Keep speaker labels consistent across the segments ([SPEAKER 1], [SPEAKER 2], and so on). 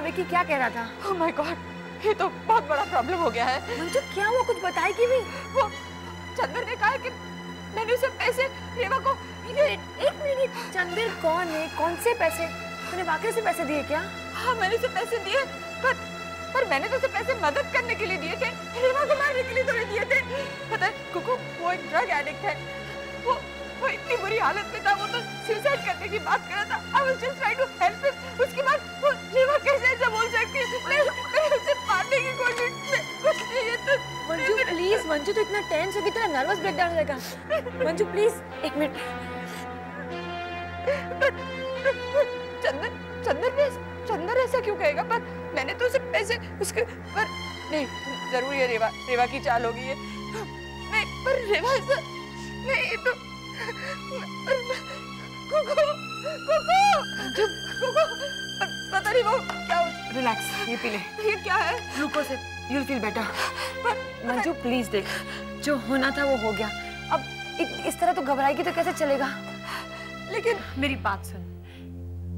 [SPEAKER 1] विकी क्या कह रहा था?
[SPEAKER 2] Oh my God, ये तो बहुत बड़ा प्रॉब्लम हो गया है।
[SPEAKER 1] मंजू क्या हुआ, कुछ बताएगी भी?
[SPEAKER 2] वो चंदर ने कहा कि मैंने उसे पैसे रेवा को।
[SPEAKER 1] एक मिनट, चंदर कौन है? कौन से पैसे? तूने वाकई से पैसे दिए क्या?
[SPEAKER 2] हाँ मैंने उसे पैसे दिए, पर मैंने तो उसे पैसे मदद करने के लिए दिए थे, रेवा को मारने के लिए तो नहीं दिए थे। पता है कुकू, वो एक ड्रग एडिक्ट है। वो इतनी बुरी हालत में था, वो तो सुसाइड करने की बात कर रहा था। I was just trying to help him। उसके बाद वो रेवा कैसे ऐसा बोल सकती है? मैं उसे मारने की कोशिश में कुछ नहीं है तो।
[SPEAKER 1] मंजू प्लीज, मंजू तो इतना टेंस होगी, तेरा नर्वस ब्रेकडाउन हो जाएगा। मंजू प्लीज एक मिनट।
[SPEAKER 2] चंदर ऐसा क्यों कहेगा? पर मैंने तो उसे पैसे उसके पर नहीं, जरूर ये रेवा की चाल होगी ये। नहीं पर रेवा ऐसा नहीं, ये तो पता नहीं वो क्या।
[SPEAKER 1] रिलैक्स, ये पी ले।
[SPEAKER 2] ये क्या है?
[SPEAKER 1] ग्लूकोज है, you'll feel better। Manju please देख, जो होना था वो हो गया। अब इस तरह तो घबराएगी तो कैसे चलेगा?
[SPEAKER 2] लेकिन
[SPEAKER 1] मेरी बात सुन,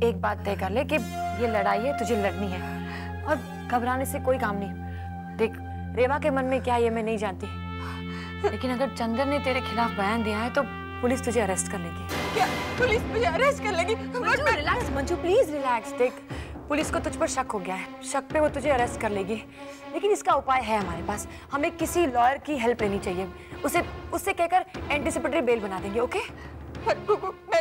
[SPEAKER 1] एक बात तय कर ले कि ये लड़ाई है, तुझे लड़नी है और घबराने से कोई काम नहीं। देख रेवा के मन में क्या है ये मैं नहीं जानती, लेकिन अगर चंदर ने तेरे खिलाफ बयान दिया है तो पुलिस तुझे अरेस्ट कर लेगी।
[SPEAKER 2] क्या पुलिस मुझे अरेस्ट कर लेगी?
[SPEAKER 1] Manju relax, Manju please relax. देख पुलिस को तुझ पर शक हो गया है, शक पे वो तुझे अरेस्ट कर लेगी, लेकिन इसका उपाय है हमारे पास। हमें किसी लॉयर की हेल्प लेनी चाहिए, उससे कहकर एंटीसिपेटरी बेल बना देंगे। ओके?
[SPEAKER 2] मैं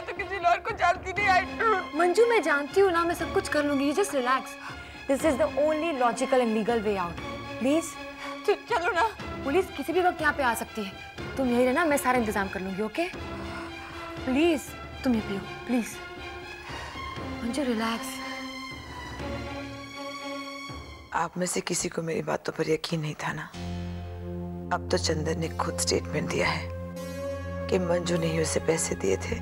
[SPEAKER 2] तो किसी लॉयर को जानती नहीं।
[SPEAKER 1] मंजू मैं जानती हूँ ना, मैं सब कुछ कर लूंगी। Just relax, this is the only logical and legal way out. Please
[SPEAKER 2] चलो ना।
[SPEAKER 1] पुलिस किसी भी वक्त यहाँ पे आ सकती है, तुम यही रहना, मैं सारा इंतजाम कर लूंगी। ओके प्लीज तुम ये पियो प्लीज। मंजू रिलैक्स।
[SPEAKER 3] आप में से किसी को मेरी बातों पर यकीन नहीं था ना? अब तो चंदर ने खुद स्टेटमेंट दिया है कि मंजू ने ही उसे पैसे दिए थे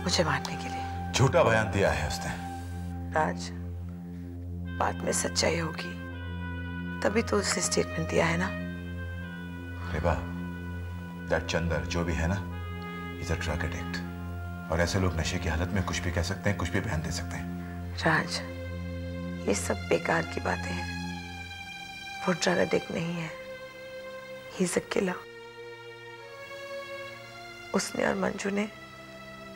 [SPEAKER 3] मुझे मारने के लिए।
[SPEAKER 4] झूठा बयान दिया है उसने।
[SPEAKER 3] राज, बात में सच्चाई होगी तभी तो उसने स्टेटमेंट दिया है ना।
[SPEAKER 4] रेवा, दैट चंदर जो भी है ना, इज अ ड्रग एडिक्ट, और ऐसे लोग नशे की हालत में कुछ भी कह सकते हैं, कुछ भी बयान दे सकते हैं।
[SPEAKER 3] राज, ये सब बेकार की बातें हैं। वो ड्रग एडिक्ट नहीं है, ही इज अ किलर। उसने और मंजू ने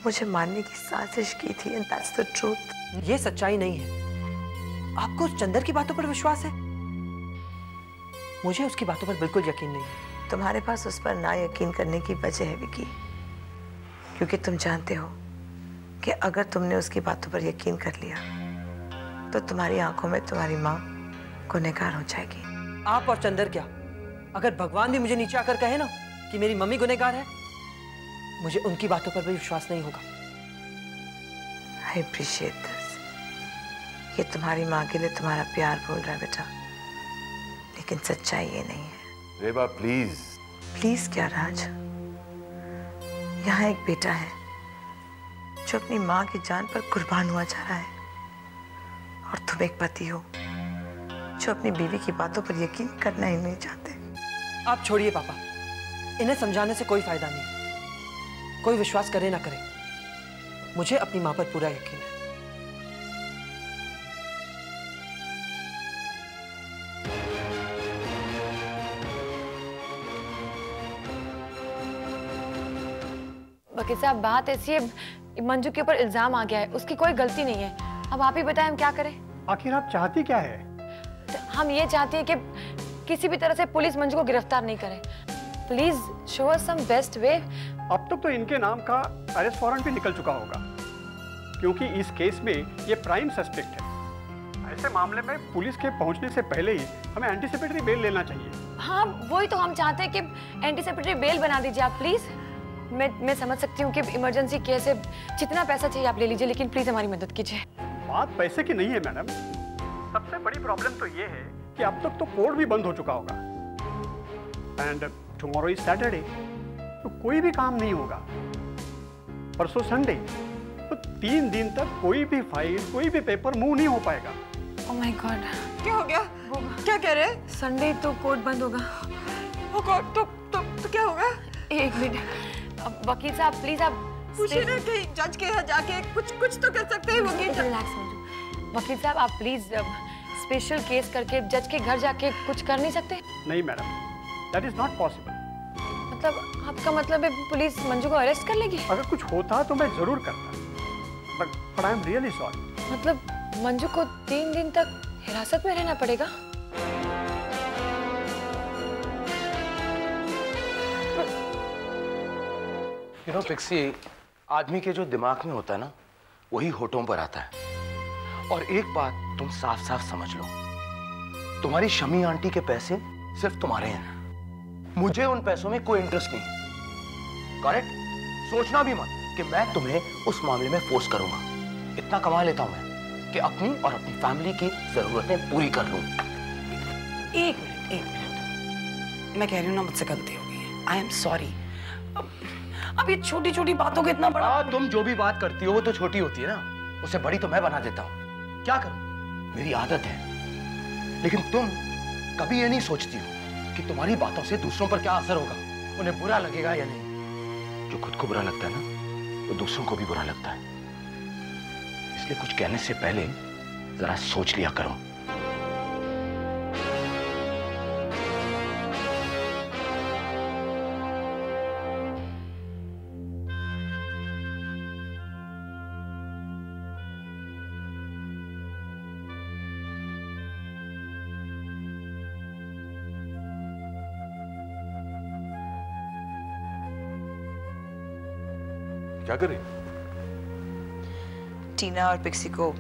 [SPEAKER 3] मुझे मारने की साजिश की थी, एंड दैट्स द ट्रूथ।
[SPEAKER 5] ये सच्चाई नहीं है। आपको उस चंदर की बातों पर विश्वास है? मुझे उसकी बातों पर बिल्कुल यकीन नहीं है।
[SPEAKER 3] तुम्हारे पास उस पर ना यकीन करने की वजह है विकी, क्योंकि तुम जानते हो कि अगर तुमने उसकी बातों पर यकीन कर लिया तो तुम्हारी आंखों में तुम्हारी माँ गुनहगार हो जाएगी।
[SPEAKER 5] आप और चंदर क्या, अगर भगवान भी मुझे नीचे आकर कहे ना कि मेरी मम्मी गुनहगार है, मुझे उनकी बातों पर भी विश्वास नहीं होगा।
[SPEAKER 3] I appreciate this. ये तुम्हारी माँ के लिए तुम्हारा प्यार बोल रहा है बेटा, लेकिन सच्चाई ये नहीं है।
[SPEAKER 4] रेवा प्लीज।
[SPEAKER 3] प्लीज क्या राज? यहाँ एक बेटा है जो अपनी माँ की जान पर कुर्बान हुआ जा रहा है, और तुम एक पति हो जो अपनी बीवी की बातों पर यकीन करना ही नहीं चाहते।
[SPEAKER 5] आप छोड़िए पापा, इन्हें समझाने से कोई फायदा नहीं। कोई विश्वास करे ना करे, मुझे अपनी माँ पर पूरा यकीन है।
[SPEAKER 1] वकील साहब बात ऐसी है, मंजू के ऊपर इल्जाम आ गया है, उसकी कोई गलती नहीं है। अब आप ही बताएं हम क्या करें?
[SPEAKER 6] आखिर आप चाहती क्या है?
[SPEAKER 1] हम ये चाहते हैं कि किसी भी तरह से पुलिस मंजू को गिरफ्तार नहीं करे। Please show us some best way.
[SPEAKER 6] अब तक तो इनके नाम का अरेस्ट वारंट भी निकल चुका होगा, क्योंकि इस केस में ये प्राइम सस्पेक्ट है। ऐसे मामले में पुलिस के पहुंचने से पहले ही हमें एंटीसिपेटरी बेल लेना चाहिए।
[SPEAKER 1] हाँ वही तो हम चाहते हैं कि एंटीसिपेटरी बेल बना दीजिए आप प्लीज। मैं समझ सकती हूँ कि इमरजेंसी केस है, जितना पैसा चाहिए आप ले लीजिए, लेकिन प्लीज हमारी मदद कीजिए।
[SPEAKER 6] बात पैसे की नहीं है मैडम, सबसे बड़ी प्रॉब्लम तो ये है कि अब तक तो कोर्ट भी बंद हो चुका होगा, एंड टुमारो इज सैटरडे, तो कोई भी काम नहीं होगा। परसों संडे, तो 3 दिन तक कोई भी फाइल, कोई भी पेपर मूव नहीं हो पाएगा।
[SPEAKER 1] ओह माय गॉड,
[SPEAKER 2] क्या हो गया? क्या कह रहे हैं?
[SPEAKER 1] संडे तो कोर्ट बंद होगा।
[SPEAKER 2] ओ गॉड, तो क्या होगा?
[SPEAKER 1] एक मिनट वकील साहब प्लीज आप
[SPEAKER 2] पूछिए ना, कहीं जज के यहाँ जाके कुछ तो कर सकते हैं वकील साहब।
[SPEAKER 1] रिलैक्स हो जाओ। वकील साहब आप प्लीज स्पेशल केस करके जज के घर जाके कुछ कर नहीं सकते?
[SPEAKER 6] नहीं madam, that is not possible.
[SPEAKER 1] मतलब आपका मतलब है पुलिस मंजू को अरेस्ट कर लेगी?
[SPEAKER 6] अगर कुछ होता तो मैं जरूर करता, but I am really sorry.
[SPEAKER 1] मतलब मंजू को 3 दिन तक हिरासत में रहना पड़ेगा?
[SPEAKER 7] यू नो पिक्सी, आदमी के जो दिमाग में होता है ना, वही होठों पर आता है। और एक बात तुम साफ साफ समझ लो, तुम्हारी शमी आंटी के पैसे सिर्फ तुम्हारे हैं, मुझे उन पैसों में कोई इंटरेस्ट नहीं। करेक्ट? सोचना भी मत कि मैं तुम्हें उस मामले में फोर्स करूंगा। इतना कमा लेता हूं मैं कि अपनी और अपनी फैमिली की जरूरतें पूरी कर लूं।
[SPEAKER 8] एक मिनट, मैं कह रही हूँ ना, मुझसे गलती हो गई है। I am sorry. अब ये छोटी छोटी बातों को इतना बड़ा।
[SPEAKER 7] तुम जो भी बात करती हो वो तो छोटी होती है ना, उसे बड़ी तो मैं बना देता हूँ। क्या करूं, मेरी आदत है। लेकिन तुम कभी ये नहीं सोचती हो कि तुम्हारी बातों से दूसरों पर क्या असर होगा, उन्हें बुरा लगेगा या नहीं। जो खुद को बुरा लगता है ना, वो दूसरों को भी बुरा लगता है। इसलिए कुछ कहने से पहले जरा सोच लिया करो।
[SPEAKER 4] क्या कर रही?
[SPEAKER 3] टीना और पिक्सी को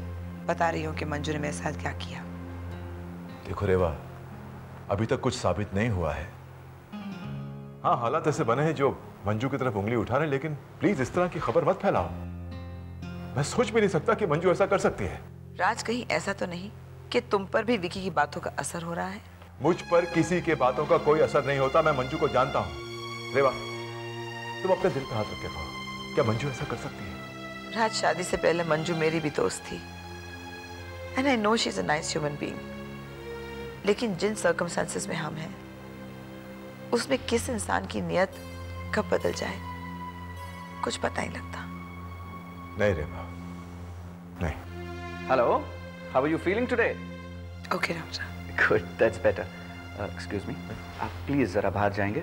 [SPEAKER 3] बता रही हूँ कि मंजू ने मेरे साथ क्या किया।
[SPEAKER 4] देखो रेवा, अभी तक कुछ साबित नहीं हुआ है। हाँ, हालात ऐसे बने हैं जो मंजू की तरफ उंगली उठा रहे हैं, लेकिन प्लीज इस तरह की खबर मत फैलाओ। मैं सोच भी नहीं सकता कि मंजू ऐसा कर सकती है।
[SPEAKER 3] राज, कहीं ऐसा तो नहीं कि तुम पर भी विकी की बातों का असर हो रहा है?
[SPEAKER 4] मुझ पर किसी के बातों का कोई असर नहीं होता। मैं मंजू को जानता हूँ। रेवा, तुम अपने दिल पे हाथ रख के कहो, क्या मंजू ऐसा कर सकती है?
[SPEAKER 3] राज, शादी से पहले मंजू मेरी भी दोस्त थी, and I know she is a nice human being. लेकिन जिन सर्कमस्टेंसेस में हम हैं, उसमें किस इंसान की नियत कब बदल जाए कुछ पता ही लगता।
[SPEAKER 4] नहीं रेवा, नहीं।
[SPEAKER 9] Hello, how are you feeling today?
[SPEAKER 3] Okay Raja.
[SPEAKER 9] Good, that's better. Excuse me, आप प्लीज जरा बाहर जाएंगे,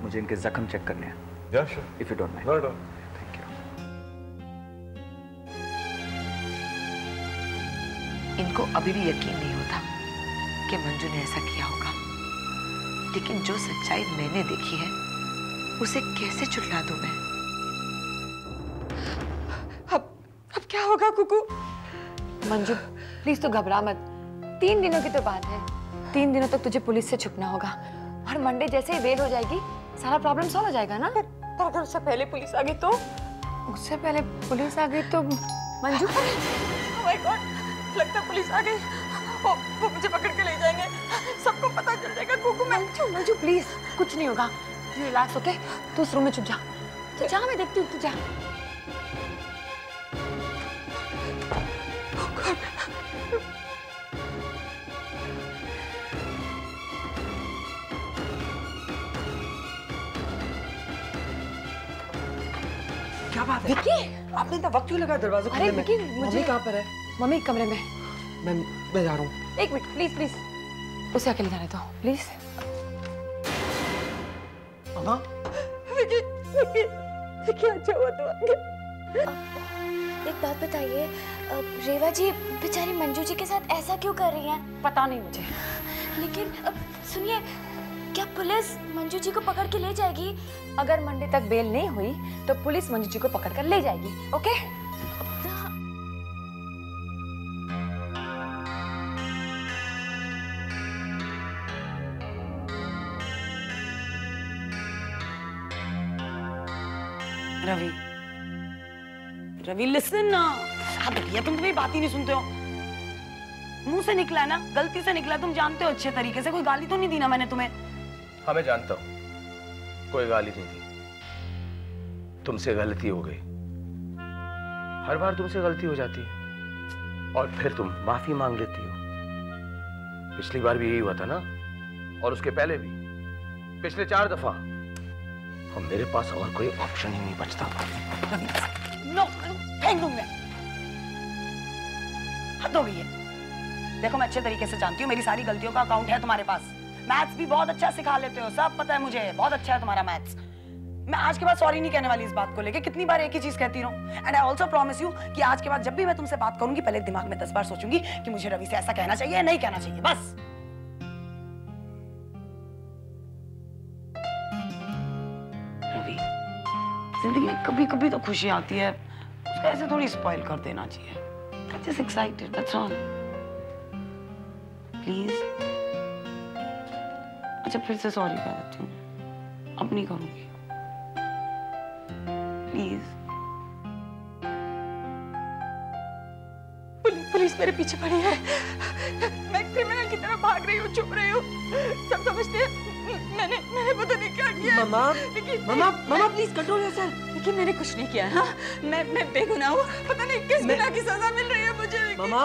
[SPEAKER 9] मुझे इनके जख्म चेक करने हैं।
[SPEAKER 4] Yeah, sure.
[SPEAKER 9] If you don't mind.
[SPEAKER 4] No, no.
[SPEAKER 9] Thank you.
[SPEAKER 3] इनको अभी भी यकीन नहीं होता कि मंजू ने ऐसा किया होगा, लेकिन जो सच्चाई मैंने देखी है उसे कैसे झुठला दूं मैं?
[SPEAKER 2] अब क्या होगा कुकू?
[SPEAKER 1] मंजू प्लीज तो घबरा मत, 3 दिनों की तो बात है। 3 दिनों तक तुझे पुलिस से छुपना होगा, और मंडे जैसे ही बेल हो जाएगी सारा प्रॉब्लम सॉल्व हो जाएगा ना।
[SPEAKER 2] पर अगर उससे पहले पुलिस आ गई तो?
[SPEAKER 1] उससे पहले पुलिस आ गई तो मंजू?
[SPEAKER 2] Oh my God, लगता है पुलिस आ गई। वो मुझे पकड़ के ले जाएंगे, सबको पता चल जाएगा। कुकू,
[SPEAKER 1] मंजू मंजू प्लीज, कुछ नहीं होगा, रिलैक्स ओके। तू उस रूम में छुप जा, तो जा, मैं देखती हूँ, तू जा।
[SPEAKER 5] क्या बात है?
[SPEAKER 1] विक्की,
[SPEAKER 5] आपने इतना वक्त क्यों लगा दरवाजा
[SPEAKER 1] अरे
[SPEAKER 5] खोलने में?
[SPEAKER 1] विक्की,
[SPEAKER 5] मम्मी
[SPEAKER 1] मुझे
[SPEAKER 5] कहाँ पर है?
[SPEAKER 1] मम्मी कमरे में।
[SPEAKER 5] मैं जा रहा हूँ।
[SPEAKER 1] 1 मिनट प्लीज प्लीज, उसे अकेले जाने दो प्लीज।
[SPEAKER 5] मामा,
[SPEAKER 2] विक्की, विक्की, विक्की, अच्छा हुआ तू आ गया।
[SPEAKER 10] एक बात बताइए, रेवा जी बेचारी मंजू जी के साथ ऐसा क्यों कर रही हैं?
[SPEAKER 1] पता नहीं मुझे,
[SPEAKER 10] लेकिन सुनिए, क्या पुलिस मंजू जी को पकड़ के ले जाएगी?
[SPEAKER 1] अगर मंडे तक बेल नहीं हुई तो पुलिस मंजू जी को पकड़ कर ले जाएगी, ओके?
[SPEAKER 8] रवि, रवि लिसन ना। हाँ भैया, तुम तो मेरी बात ही नहीं सुनते हो। मुंह से निकला है ना, गलती से निकला, तुम जानते हो अच्छे तरीके से। कोई गाली तो नहीं दी ना मैंने तुम्हें?
[SPEAKER 7] हाँ, मैं जानता हूं, कोई गाली नहीं दी। तुमसे गलती हो गई, हर बार तुमसे गलती हो जाती है और फिर तुम माफी मांग लेती हो। पिछली बार भी यही हुआ था ना, और उसके पहले भी, पिछले 4 दफा। और मेरे पास और कोई ऑप्शन ही नहीं बचता।
[SPEAKER 8] नो, फेंक दूंगी मैं। हद हो गई है। देखो मैं अच्छे तरीके से जानती हूँ, मेरी सारी गलतियों का अकाउंट है तुम्हारे पास। मैथ्स भी बहुत अच्छा सिखा लेते हो, सब पता है मुझे, बहुत अच्छा है तुम्हारा मैथ्स। मैं आज के बाद सॉरी नहीं कहने वाली इस बात को लेके, कितनी बार एक ही चीज कहती रहूं। And I also promise you कि आज के बाद जब भी मैं तुमसे बात करूंगी, पहले दिमाग में 10 बार सोचूंगी कि मुझे रवि से ऐसा कहना चाहिए या नहीं कहना चाहिए, बस। रवि, जिंदगी में कभी कभी तो खुशी आती है, उसका ऐसे थोड़ी स्पॉइल कर देना चाहिए। I'm just excited, that's all. Please. अच्छा फिर से सॉरी कह देती हूँ, अब नहीं करूँगी। प्लीज।
[SPEAKER 2] पुलिस मेरे पीछे पड़ी है, मैं क्रिमिनल की तरह भाग रही हूँ, छुप रही हूँ, सब समझते हैं मैंने पता नहीं क्या किया।
[SPEAKER 5] मामा प्लीज कंट्रोल योरसेल्फ।
[SPEAKER 2] लेकिन मैंने कुछ नहीं किया। हाँ, मैं बेगुनाह हूँ, पता नहीं किस गुनाह की सजा मिल रही है मुझे।
[SPEAKER 5] मामा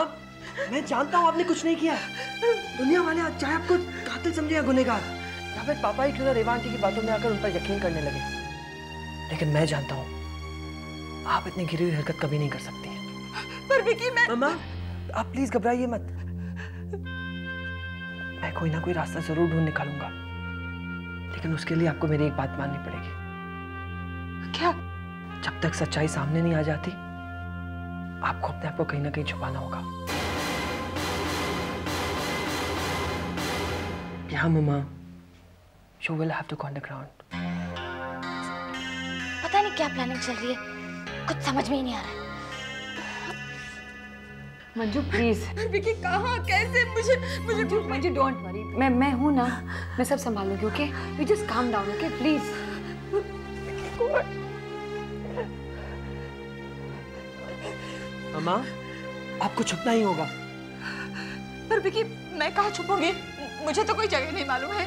[SPEAKER 5] मैं जानता हूँ आपने कुछ नहीं किया, दुनिया वाले चाहे आपको कातिल समझे या गुनहगार, या फिर पापा ही क्यों ना रेवा आंटी की बातों में आकर उन पर यकीन करने लगे, लेकिन मैं जानता हूँ आप इतनी गिरी हुई हरकत कभी नहीं कर सकती।
[SPEAKER 2] पर विकी मैं...
[SPEAKER 5] मामा आप प्लीज घबराइए मत, मैं कोई ना कोई रास्ता जरूर ढूंढ निकालूंगा, लेकिन उसके लिए आपको मेरी एक बात माननी पड़ेगी।
[SPEAKER 2] क्या?
[SPEAKER 5] जब तक सच्चाई सामने नहीं आ जाती, आपको अपने आप को कहीं ना कहीं छुपाना होगा। Yeah, Mama. You will have to go underground.
[SPEAKER 10] पता नहीं क्या प्लानिंग चल रही है, कुछ समझ में ही नहीं आ रहा है।
[SPEAKER 1] मंजू प्लीज।
[SPEAKER 2] विकी कहाँ, कैसे? मुझे
[SPEAKER 1] डोंट वरी, मैं हूँ ना, मैं सब संभालूंगी। Okay, you just calm down, okay please.
[SPEAKER 5] मामा आपको छुपना ही होगा।
[SPEAKER 2] पर विकी मैं कहाँ छुपूंगी, मुझे तो कोई जगह नहीं मालूम है।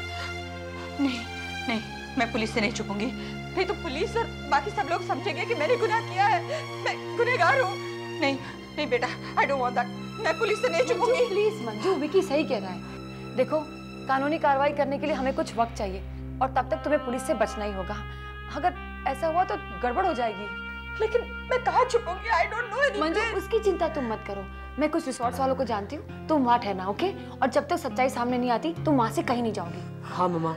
[SPEAKER 2] नहीं, मैं पुलिस से नहीं छुपूंगी, नहीं तो पुलिस और बाकी सब लोग समझेंगे कि मैंने गुनाह किया है, मैं गुनहगार हूँ। नहीं बेटा, आई डोंट वांट दैट, मैं पुलिस से नहीं छुपूंगी।
[SPEAKER 1] प्लीज मंजू, विकी सही कह रहा है। देखो, कानूनी कार्रवाई करने के लिए हमें कुछ वक्त चाहिए, और तब तक तुम्हें पुलिस से बचना ही होगा। अगर ऐसा हुआ तो गड़बड़ हो जाएगी।
[SPEAKER 2] लेकिन मैं कहाँ छुपूंगी? I don't know anything.
[SPEAKER 1] Manju उसकी चिंता तुम मत करो, मैं कुछ रिसोर्ट्स वालों को जानती हूँ, तुम वहाँ ठहरना, ओके? और जब तक सच्चाई सामने नहीं आती, तुम वहाँ से कहीं नहीं जाओगी।
[SPEAKER 5] हाँ मामा,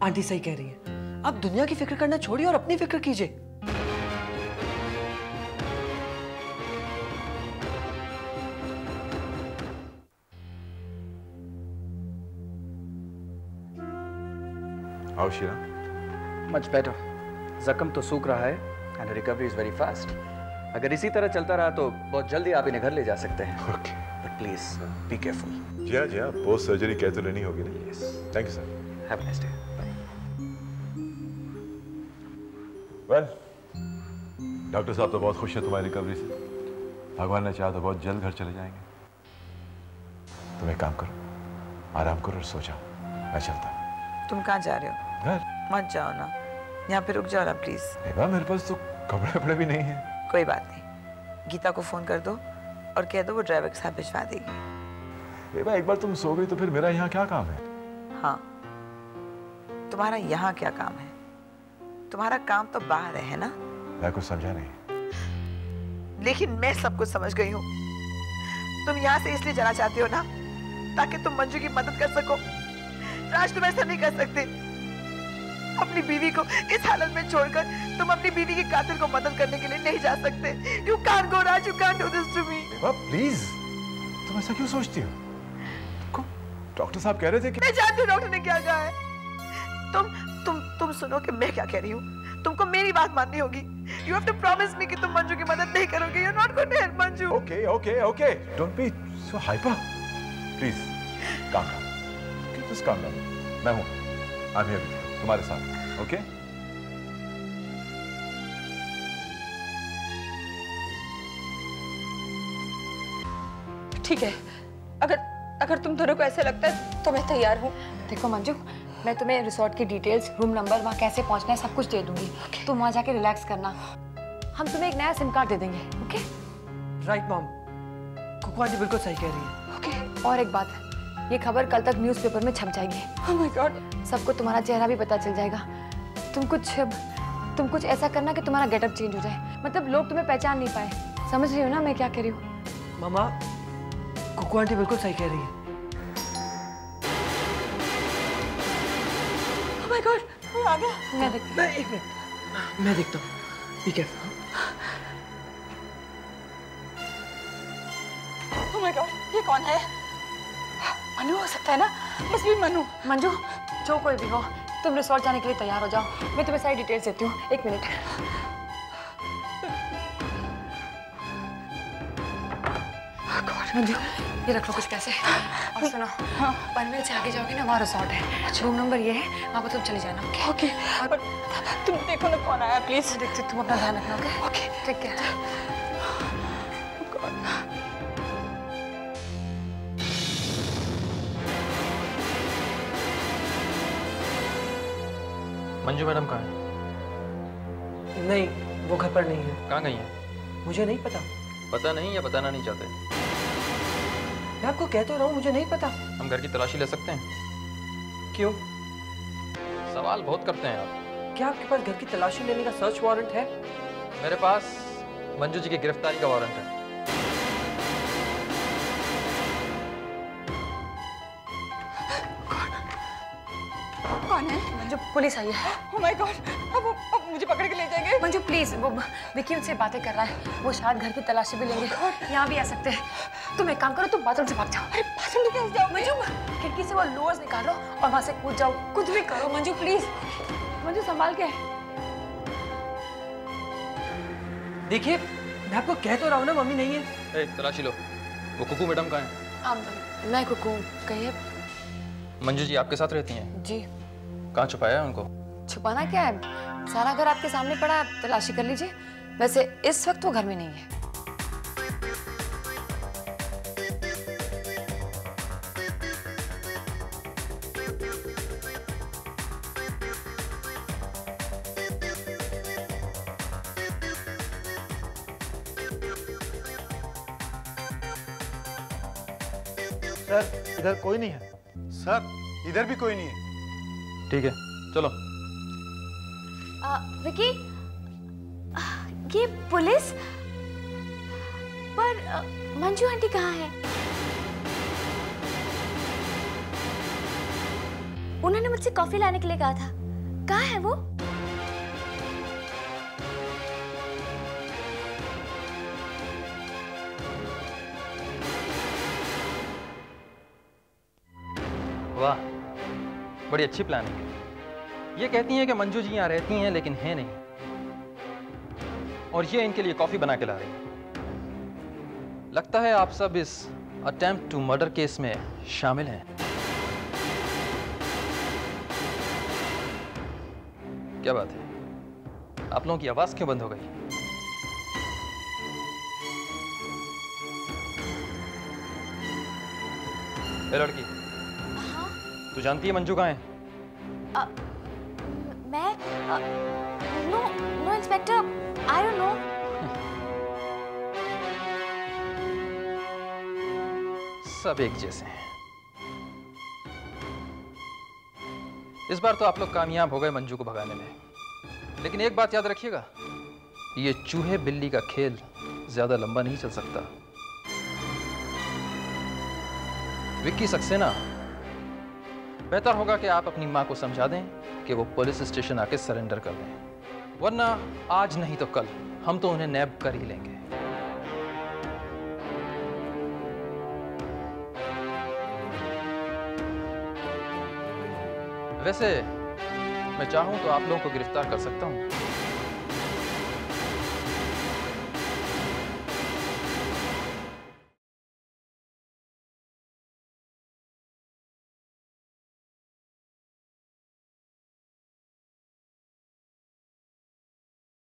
[SPEAKER 5] आंटी सही कह रही है, आप दुनिया की फिक्र करना छोड़िए और अपनी फिक्र कीजिए।
[SPEAKER 4] How is Sheila?
[SPEAKER 9] Much better. जख्म तो सूख रहा है and recovery is very fast. अगर इसी तरह चलता रहा तो बहुत जल्दी आप इन्हें घर ले जा सकते हैं।
[SPEAKER 4] Okay.
[SPEAKER 9] But please be careful.
[SPEAKER 4] जी हाँ, पोस्ट सर्जरी केयर तो लेनी होगी ना? Yes. Thank you sir.
[SPEAKER 9] Have a nice day.
[SPEAKER 4] Well, doctor साहब तो बहुत खुश है तुम्हारी रिकवरी से। भगवान ने चाहा तो बहुत जल्द घर चले जाएंगे। तुम एक काम करो, आराम करो और सो जाओ, मैं चलता हूँ।
[SPEAKER 3] तुम कहाँ जा रहे हो?
[SPEAKER 4] घर।
[SPEAKER 3] मत जाओ ना, यहाँ पे रुक जाओ ना प्लीज।
[SPEAKER 4] मेरे पास तो कपड़े भी नहीं है।
[SPEAKER 3] कोई बात नहीं, गीता को फोन कर दो और कह दो वो ड्राइवर के साथ भिजवा देगी।
[SPEAKER 4] एक बार तुम सो गई तो फिर मेरा यहाँ क्या काम है?
[SPEAKER 3] हाँ, तुम्हारा यहाँ क्या काम है? तुम्हारा काम तो बाहर है ना?
[SPEAKER 4] मैं कुछ समझा नहीं।
[SPEAKER 3] लेकिन मैं सब कुछ समझ गई हूँ। तुम यहाँ से इसलिए जाना चाहती हो ना, ताकि तुम मंजू की मदद कर सको। राज तुम ऐसा नहीं कर सकते। अपनी बीवी को इस हालत में छोड़कर तुम अपनी बीवी के कातिल को मदद करने के लिए नहीं जा सकते। You can't go, Raj. You can't do this to me.
[SPEAKER 4] Please, तुम ऐसा क्यों सोचती हो? डॉक्टर साहब कह रहे थे कि...
[SPEAKER 3] मैं जानती हूँ डॉक्टर ने क्या कहा है। तुम सुनो कि मैं क्या कह रही हूँ। तुमको मेरी बात माननी होगी। You have to promise me कि तुम मंजू की मदद नहीं करोगे। You're not going to help Manju.
[SPEAKER 4] Okay. Don't be so hyper. Please, calm down. Just calm down. मैं हूँ। I'm here with you. तुम्हारे साथ, okay?
[SPEAKER 2] ठीक है, अगर तुम दोनों को ऐसे लगता है तो मैं तैयार हूँ।
[SPEAKER 1] देखो मंजू, मैं तुम्हें रिसोर्ट की डिटेल्स, रूम नंबर, वहाँ कैसे पहुँचना है, सब कुछ दे दूंगी। तुम वहाँ जाके रिलैक्स करना। हम तुम्हें एक नया सिम कार्ड दे देंगे, okay?
[SPEAKER 5] Right mom, Kuku aunty बिल्कुल सही कह रही है।
[SPEAKER 1] ओके। और एक बात, ये खबर कल तक न्यूज़पेपर में छप जाएगी।
[SPEAKER 2] Oh my God!
[SPEAKER 1] सबको तुम्हारा चेहरा भी पता चल जाएगा। तुम कुछ ऐसा करना कि तुम्हारा गेटअप चेंज हो जाए, मतलब लोग तुम्हें पहचान नहीं पाए। समझ रही हो ना मैं क्या कह रही हूँ?
[SPEAKER 5] मामा, कुकू आंटी बिल्कुल सही कह रही है।
[SPEAKER 2] Oh my God, वो आ गया।
[SPEAKER 1] मैं देखती हूँ।
[SPEAKER 5] एक मिनट, मैं देखता हूँ। Be careful.
[SPEAKER 2] Oh my God, ये कौन है? मनु हो सकता है ना? बस भी मनु।
[SPEAKER 1] मंजू, जो कोई भी हो, तुम रिसोर्ट जाने के लिए तैयार हो जाओ। मैं तुम्हें सारी डिटेल्स देती हूँ। 1 मिनट। मंजू, ये रख लो कुछ पैसे। और सुनो, पनवेल से आगे जाओगे ना, वहाँ रिसोर्ट है। रूम नंबर ये है, वहाँ पर तुम चले जाना।
[SPEAKER 2] ओके। और तुम देखो ना कौन आया प्लीज।
[SPEAKER 1] देखते, तुम अपना ध्यान रखना। ओके?
[SPEAKER 2] ओके।
[SPEAKER 1] ठीक है।
[SPEAKER 9] मंजू मैडम कहाँ है?
[SPEAKER 5] नहीं, वो घर पर नहीं है।
[SPEAKER 9] कहाँ गई हैं?
[SPEAKER 5] मुझे नहीं पता।
[SPEAKER 9] पता नहीं या बताना नहीं चाहते?
[SPEAKER 5] मैं आपको कह तो रहा हूँ, मुझे नहीं पता।
[SPEAKER 9] हम घर की तलाशी ले सकते हैं?
[SPEAKER 5] क्यों?
[SPEAKER 9] सवाल बहुत करते हैं आप।
[SPEAKER 5] क्या आपके पास घर की तलाशी लेने का सर्च वारंट है?
[SPEAKER 9] मेरे पास मंजू जी की गिरफ्तारी का वारंट है।
[SPEAKER 2] कौन है?
[SPEAKER 1] मंजू, पुलिस आई है।
[SPEAKER 2] Oh my God, अब मुझे पकड़ के ले जाएंगे।
[SPEAKER 1] मंजू प्लीज, वो विक्की उनसे बातें कर रहा है। वो शायद घर की तलाशी भी लेंगे। यहाँ भी आ सकते हैं। तुम एक काम करो, तुम बाथरूम से भाग जाओ।
[SPEAKER 2] अरे बाथरूम में कैसे जाओ?
[SPEAKER 1] मंजू, खिड़की से वो लोअर्स निकालो और वहां से कूद जाओ। कुछ भी करो मंजू, प्लीज। मंजू, संभाल के।
[SPEAKER 5] देखिए, मैं आपको कह तो रहा हूँ ना, मम्मी नहीं है।
[SPEAKER 9] तलाशी लो। वो कुकू मैडम कहाँ है?
[SPEAKER 1] मैं कुकू कहिए।
[SPEAKER 9] मंजू जी आपके साथ रहती हैं?
[SPEAKER 1] जी।
[SPEAKER 9] कहाँ छुपाया है उनको?
[SPEAKER 1] छुपाना क्या है, सारा घर आपके सामने पड़ा है, तलाशी कर लीजिए। वैसे इस वक्त वो घर में नहीं है।
[SPEAKER 11] सर, इधर कोई नहीं है। सर, इधर भी कोई नहीं है।
[SPEAKER 9] ठीक है, चलो।
[SPEAKER 10] विकी, ये पुलिस? पर मंजू आंटी कहाँ है? उन्होंने मुझसे कॉफी लाने के लिए कहा था। कहाँ है वो?
[SPEAKER 9] वाह, बड़ी अच्छी प्लानिंग है। ये कहती हैं कि मंजू जी यहाँ रहती हैं लेकिन है नहीं, और ये इनके लिए कॉफी बना के ला रही हैं। लगता है आप सब इस अटेम्प्ट टू मर्डर केस में शामिल हैं। क्या बात है, आप लोगों की आवाज क्यों बंद हो गई? ए लड़की, तू जानती है मंजू कहाँ है?
[SPEAKER 10] मैं no inspector, I don't know.
[SPEAKER 9] सब एक जैसे हैं। इस बार तो आप लोग कामयाब हो गए मंजू को भगाने में, लेकिन एक बात याद रखिएगा, ये चूहे बिल्ली का खेल ज्यादा लंबा नहीं चल सकता। विक्की सक्सेना, बेहतर होगा कि आप अपनी मां को समझा दें कि वो पुलिस स्टेशन आके सरेंडर कर दें, वरना आज नहीं तो कल हम तो उन्हें नैब कर ही लेंगे। वैसे मैं चाहूं तो आप लोगों को गिरफ्तार कर सकता हूं,